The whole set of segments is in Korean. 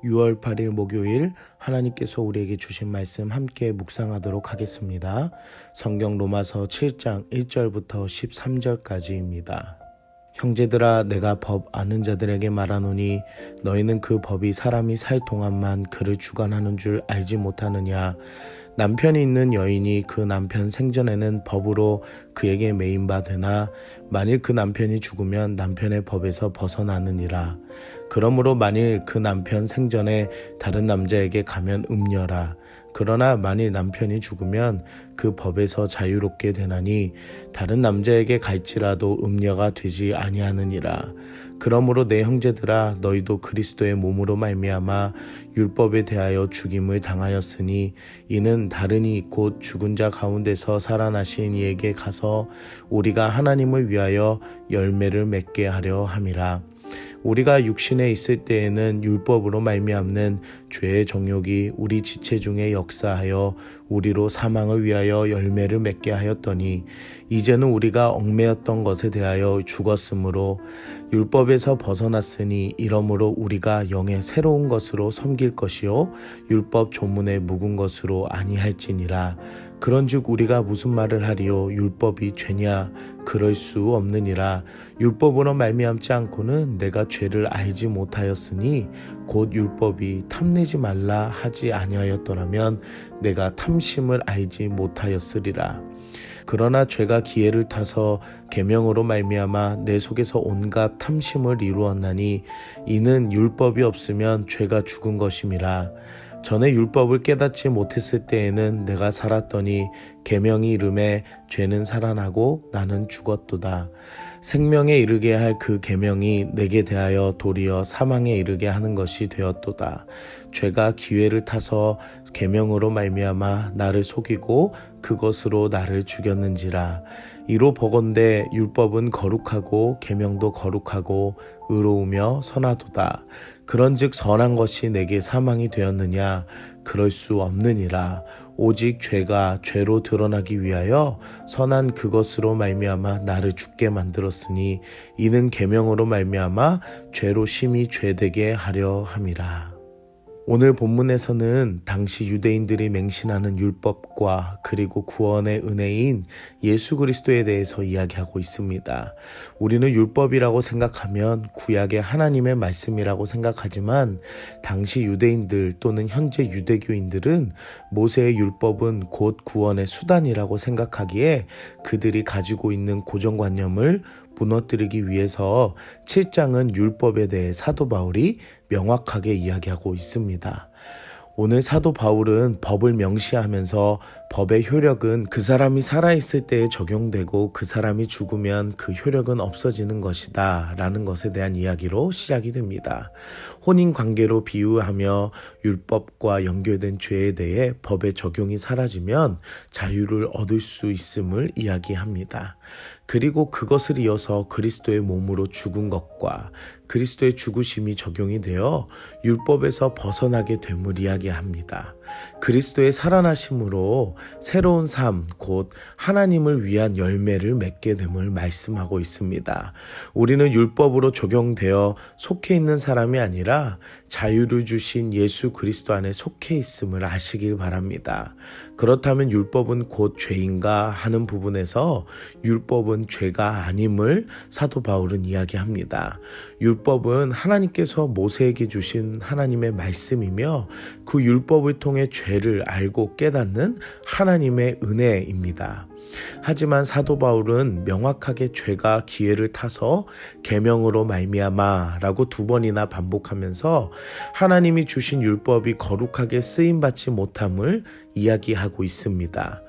6월 8일 목요일 하나님께서 우리에게 주신 말씀 함께 묵상하도록 하겠습니다. 성경 로마서 7장 1절부터 13절까지입니다. 형제들아, 내가 법 아는 자들에게 말하노니 너희는 그 법이 사람이 살 동안만 그를 주관하는 줄 알지 못하느냐. 남편이 있는 여인이 그 남편 생전에는 법으로 그에게 매인 바 되나 만일 그 남편이 죽으면 남편의 법에서 벗어나느니라. 그러므로 만일 그 남편 생전에 다른 남자에게 가면 음녀라. 그러나 만일 남편이 죽으면 그 법에서 자유롭게 되나니 다른 남자에게 갈지라도 음녀가 되지 아니하느니라. 그러므로 내 형제들아, 너희도 그리스도의 몸으로 말미암아 율법에 대하여 죽임을 당하였으니 이는 다르니 곧 죽은 자 가운데서 살아나신 이에게 가서 우리가 하나님을 위하여 열매를 맺게 하려 함이라. 우리가 육신에 있을 때에는 율법으로 말미암는 죄의 정욕이 우리 지체 중에 역사하여 우리로 사망을 위하여 열매를 맺게 하였더니 이제는 우리가 얽매였던 것에 대하여 죽었으므로 율법에서 벗어났으니 이러므로 우리가 영의 새로운 것으로 섬길 것이요 율법 조문에 묵은 것으로 아니할지니라. 그런즉 우리가 무슨 말을 하리요? 율법이 죄냐? 그럴 수 없느니라. 율법으로 말미암지 않고는 내가 죄를 알지 못하였으니 곧 율법이 탐내지 말라 하지 아니하였더라면 내가 탐심을 알지 못하였으리라. 그러나 죄가 기회를 타서 계명으로 말미암아 내 속에서 온갖 탐심을 이루었나니 이는 율법이 없으면 죄가 죽은 것임이라. 전에 율법을 깨닫지 못했을 때에는 내가 살았더니 계명이 이름에 죄는 살아나고 나는 죽었도다. 생명에 이르게 할 그 계명이 내게 대하여 도리어 사망에 이르게 하는 것이 되었도다. 죄가 기회를 타서 계명으로 말미암아 나를 속이고 그것으로 나를 죽였는지라. 이로 보건대 율법은 거룩하고 계명도 거룩하고 의로우며 선하도다. 그런즉 선한 것이 내게 사망이 되었느냐? 그럴 수 없느니라. 오직 죄가 죄로 드러나기 위하여 선한 그것으로 말미암아 나를 죽게 만들었으니 이는 계명으로 말미암아 죄로 심히 죄되게 하려 함이라. 오늘 본문에서는 당시 유대인들이 맹신하는 율법과 그리고 구원의 은혜인 예수 그리스도에 대해서 이야기하고 있습니다. 우리는 율법이라고 생각하면 구약의 하나님의 말씀이라고 생각하지만 당시 유대인들 또는 현재 유대교인들은 모세의 율법은 곧 구원의 수단이라고 생각하기에 그들이 가지고 있는 고정관념을 무너뜨리기 위해서 7장은 율법에 대해 사도 바울이 명확하게 이야기하고 있습니다. 오늘 사도 바울은 법을 명시하면서 법의 효력은 그 사람이 살아있을 때에 적용되고 그 사람이 죽으면 그 효력은 없어지는 것이다 라는 것에 대한 이야기로 시작이 됩니다. 혼인관계로 비유하며 율법과 연결된 죄에 대해 법의 적용이 사라지면 자유를 얻을 수 있음을 이야기합니다. 그리고 그것을 이어서 그리스도의 몸으로 죽은 것과 그리스도의 죽으심이 적용이 되어 율법에서 벗어나게 됨을 이야기합니다. 그리스도의 살아나심으로 새로운 삶, 곧 하나님을 위한 열매를 맺게 됨을 말씀하고 있습니다. 우리는 율법으로 적용되어 속해 있는 사람이 아니라 자유를 주신 예수 그리스도 안에 속해 있음을 아시길 바랍니다. 그렇다면 율법은 곧 죄인가 하는 부분에서 율법은 죄가 아님을 사도 바울은 이야기합니다. 율법은 하나님께서 모세에게 주신 하나님의 말씀이며 그 율법을 통해 죄를 알고 깨닫는 하나님의 은혜입니다. 하지만 사도 바울은 명확하게 죄가 기회를 타서 계명으로 말미암아 라고 2번이나 반복하면서 하나님이 주신 율법이 거룩하게 쓰임받지 못함을 이야기하고 있습니다.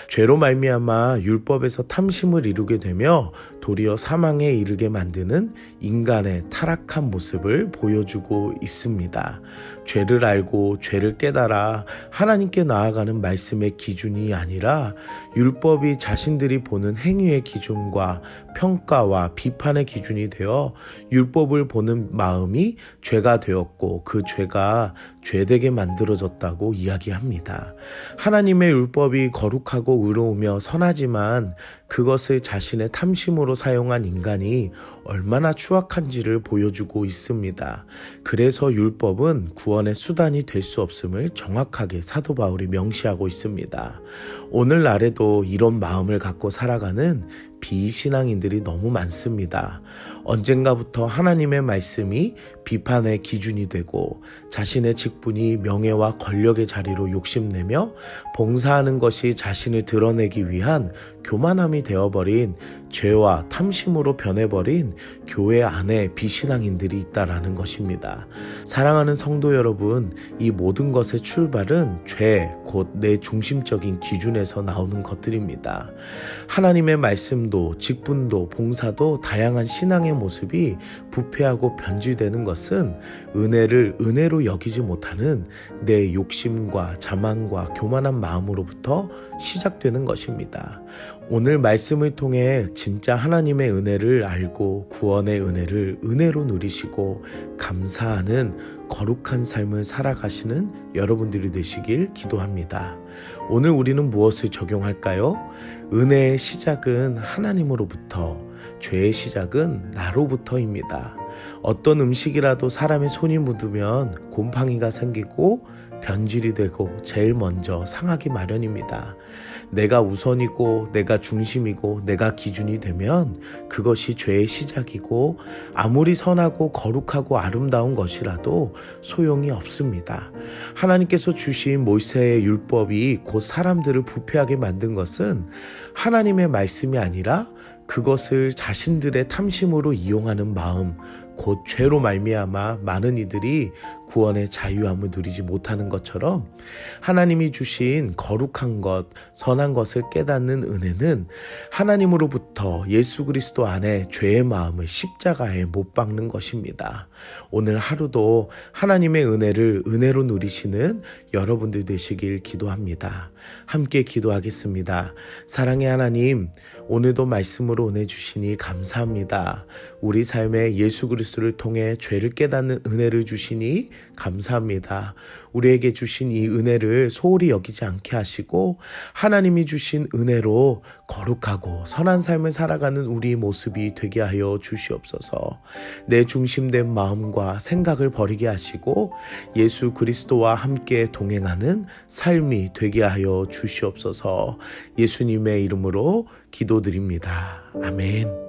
죄로 말미암아 율법에서 탐심을 이루게 되며 도리어 사망에 이르게 만드는 인간의 타락한 모습을 보여주고 있습니다. 죄를 알고 죄를 깨달아 하나님께 나아가는 말씀의 기준이 아니라 율법이 자신들이 보는 행위의 기준과 평가와 비판의 기준이 되어 율법을 보는 마음이 죄가 되었고 그 죄가 죄되게 만들어졌다고 이야기합니다. 하나님의 율법이 거룩하고 의로우며 선하지만 그것을 자신의 탐심으로 사용한 인간이 얼마나 추악한지를 보여주고 있습니다. 그래서 율법은 구원의 수단이 될 수 없음을 정확하게 사도 바울이 명시하고 있습니다. 오늘날에도 이런 마음을 갖고 살아가는 비신앙인들이 너무 많습니다. 언젠가부터 하나님의 말씀이 비판의 기준이 되고 자신의 직분이 명예와 권력의 자리로 욕심내며 봉사하는 것이 자신을 드러내기 위한 교만함이 되어버린 죄와 탐심으로 변해버린 교회 안에 비신앙인들이 있다라는 것입니다. 사랑하는 성도 여러분, 이 모든 것의 출발은 죄, 곧 내 중심적인 기준에서 나오는 것들입니다. 하나님의 말씀도 직분도 봉사도 다양한 신앙의 모습이 부패하고 변질되는 것은 은혜를 은혜로 여기지 못하는 내 욕심과 자만과 교만한 마음으로부터 시작되는 것입니다. 오늘 말씀을 통해 진짜 하나님의 은혜를 알고 구원의 은혜를 은혜로 누리시고 감사하는 거룩한 삶을 살아가시는 여러분들이 되시길 기도합니다. 오늘 우리는 무엇을 적용할까요? 은혜의 시작은 하나님으로부터, 죄의 시작은 나로부터입니다. 어떤 음식이라도 사람의 손이 묻으면 곰팡이가 생기고 변질이 되고 제일 먼저 상하기 마련입니다. 내가 우선이고 내가 중심이고 내가 기준이 되면 그것이 죄의 시작이고 아무리 선하고 거룩하고 아름다운 것이라도 소용이 없습니다. 하나님께서 주신 모세의 율법이 곧 사람들을 부패하게 만든 것은 하나님의 말씀이 아니라 그것을 자신들의 탐심으로 이용하는 마음, 곧 죄로 말미암아 많은 이들이 구원의 자유함을 누리지 못하는 것처럼 하나님이 주신 거룩한 것, 선한 것을 깨닫는 은혜는 하나님으로부터 예수 그리스도 안에 죄의 마음을 십자가에 못 박는 것입니다. 오늘 하루도 하나님의 은혜를 은혜로 누리시는 여러분들 되시길 기도합니다. 함께 기도하겠습니다. 사랑의 하나님, 오늘도 말씀으로 은혜 주시니 감사합니다. 우리 삶에 예수 그리스도를 통해 죄를 깨닫는 은혜를 주시니 감사합니다. 우리에게 주신 이 은혜를 소홀히 여기지 않게 하시고 하나님이 주신 은혜로 거룩하고 선한 삶을 살아가는 우리 모습이 되게 하여 주시옵소서. 내 중심된 마음과 생각을 버리게 하시고 예수 그리스도와 함께 동행하는 삶이 되게 하여 주시옵소서. 예수님의 이름으로 기도드립니다. 아멘.